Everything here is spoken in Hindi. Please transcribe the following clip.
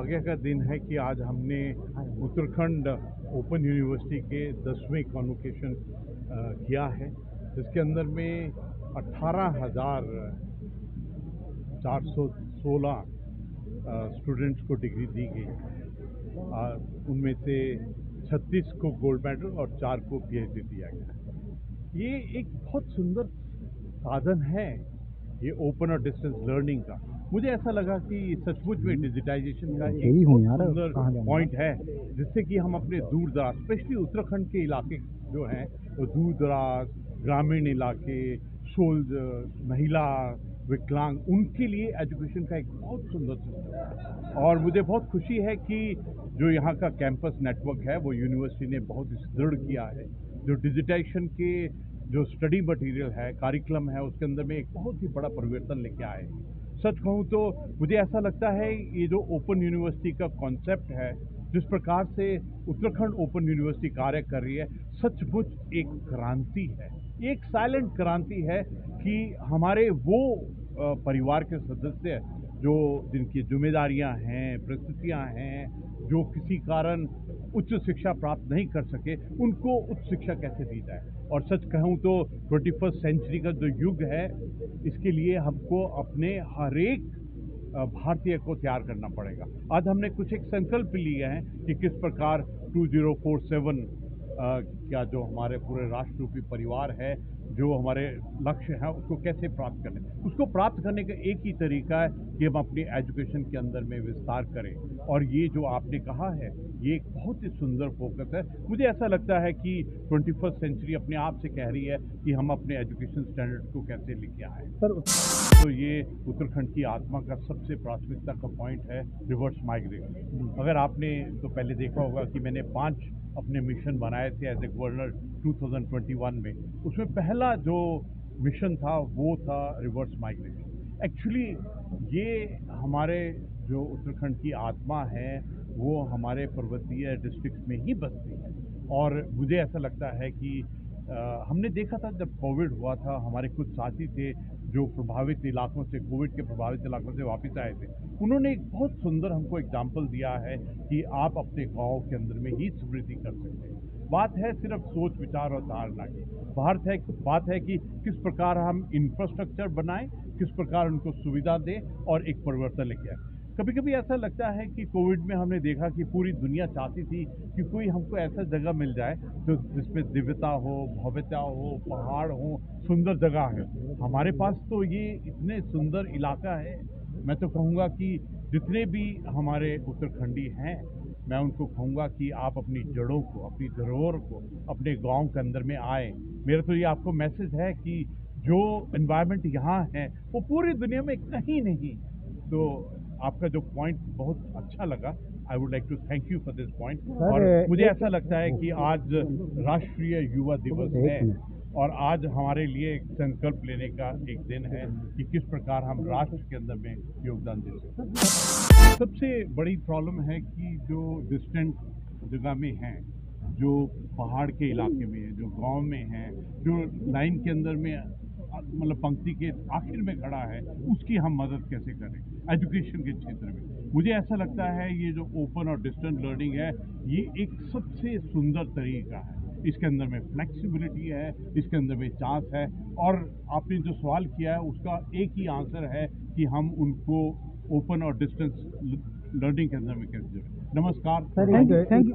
सौभाग्य का दिन है कि आज हमने उत्तराखंड ओपन यूनिवर्सिटी के 10वें कॉन्वोकेशन किया है, जिसके अंदर में 18,416 स्टूडेंट्स को डिग्री दी गई। उनमें से 36 को गोल्ड मेडल और 4 को PhD दिया गया। ये एक बहुत सुंदर साधन है, ये ओपन और डिस्टेंस लर्निंग का। मुझे ऐसा लगा कि सचमुच में डिजिटाइजेशन का एक बहुत सुंदर पॉइंट है, जिससे कि हम अपने दूर दराज, स्पेशली उत्तराखंड के इलाके जो हैं, वो दूर दराज ग्रामीण इलाके, सोल्जर, महिला, विकलांग, उनके लिए एजुकेशन का एक बहुत सुंदर सिस्टम है। और मुझे बहुत खुशी है कि जो यहाँ का कैंपस नेटवर्क है वो यूनिवर्सिटी ने बहुत सुदृढ़ किया है। जो डिजिटाइजेशन के जो स्टडी मटेरियल है, कार्यक्रम है, उसके अंदर में एक बहुत ही बड़ा परिवर्तन लेके आए। सच कहूँ तो मुझे ऐसा लगता है ये जो ओपन यूनिवर्सिटी का कॉन्सेप्ट है, जिस प्रकार से उत्तराखंड ओपन यूनिवर्सिटी कार्य कर रही है, सचमुच एक क्रांति है। एक साइलेंट क्रांति है कि हमारे वो परिवार के सदस्य जो जिनकी जिम्मेदारियां हैं, परिस्थितियां हैं, जो किसी कारण उच्च शिक्षा प्राप्त नहीं कर सके, उनको उच्च शिक्षा कैसे दी जाए। और सच कहूँ तो 21st सेंचुरी का जो युग है, इसके लिए हमको अपने हर एक भारतीय को तैयार करना पड़ेगा। आज हमने कुछ एक संकल्प लिए हैं कि किस प्रकार 2047 क्या जो हमारे पूरे राष्ट्ररूपी परिवार है, जो हमारे लक्ष्य हैं, उसको कैसे प्राप्त करें। उसको प्राप्त करने का एक ही तरीका है कि हम अपनी एजुकेशन के अंदर में विस्तार करें। और ये जो आपने कहा है, ये एक बहुत ही सुंदर फोकस है। मुझे ऐसा लगता है कि 21st सेंचुरी अपने आप से कह रही है कि हम अपने एजुकेशन स्टैंडर्ड को कैसे लेके आए। तो ये उत्तराखंड की आत्मा का सबसे प्राथमिकता का पॉइंट है रिवर्स माइग्रेशन। अगर आपने तो पहले देखा होगा कि मैंने 5 अपने मिशन बनाए थे एज ए गवर्नर 2021 में। उसमें पहला जो मिशन था वो था रिवर्स माइग्रेशन। एक्चुअली ये हमारे जो उत्तराखंड की आत्मा है वो हमारे पर्वतीय डिस्ट्रिक्ट में ही बसती है। और मुझे ऐसा लगता है कि हमने देखा था जब कोविड हुआ था, हमारे कुछ साथी थे जो प्रभावित इलाकों से, कोविड के प्रभावित इलाकों से वापस आए थे। उन्होंने एक बहुत सुंदर हमको एग्जाम्पल दिया है कि आप अपने गांव के अंदर में ही समृद्धि कर सकते हैं। बात है सिर्फ सोच विचार और धारणा की। बात है कि किस प्रकार हम इंफ्रास्ट्रक्चर बनाएं, किस प्रकार उनको सुविधा दें और एक परिवर्तन लेके आए। कभी कभी ऐसा लगता है कि कोविड में हमने देखा कि पूरी दुनिया चाहती थी कि कोई हमको ऐसा जगह मिल जाए जो जिसमें दिव्यता हो, भव्यता हो, पहाड़ हो, सुंदर जगह है। हमारे पास तो ये इतने सुंदर इलाका है। मैं तो कहूँगा कि जितने भी हमारे उत्तराखंडी हैं, मैं उनको कहूँगा कि आप अपनी जड़ों को, अपनी धरोहर को अपने गांव के अंदर में आए। मेरा तो ये आपको मैसेज है कि जो एनवायरनमेंट यहाँ है वो पूरी दुनिया में कहीं नहीं है। तो आपका जो पॉइंट बहुत अच्छा लगा। I would like to thank you for this point. और मुझे ऐसा लगता है कि आज राष्ट्रीय युवा दिवस है और आज हमारे लिए एक संकल्प लेने का एक दिन है कि किस प्रकार हम राष्ट्र के अंदर में योगदान दे सकते हैं। सबसे बड़ी प्रॉब्लम है कि जो डिस्टेंट जगह में हैं, जो पहाड़ के इलाके में है, जो गांव में है, जो लाइन के अंदर में मतलब पंक्ति के आखिर में खड़ा है, उसकी हम मदद कैसे करें एजुकेशन के क्षेत्र में। मुझे ऐसा लगता है ये जो ओपन और डिस्टेंस लर्निंग है, ये एक सबसे सुंदर तरीका है। इसके अंदर में फ्लेक्सिबिलिटी है, इसके अंदर में चांस है। और आपने जो सवाल किया है उसका एक ही आंसर है कि हम उनको ओपन और डिस्टेंस लर्निंग के अंदर में कैसे जोड़ें। नमस्कार। Thank you.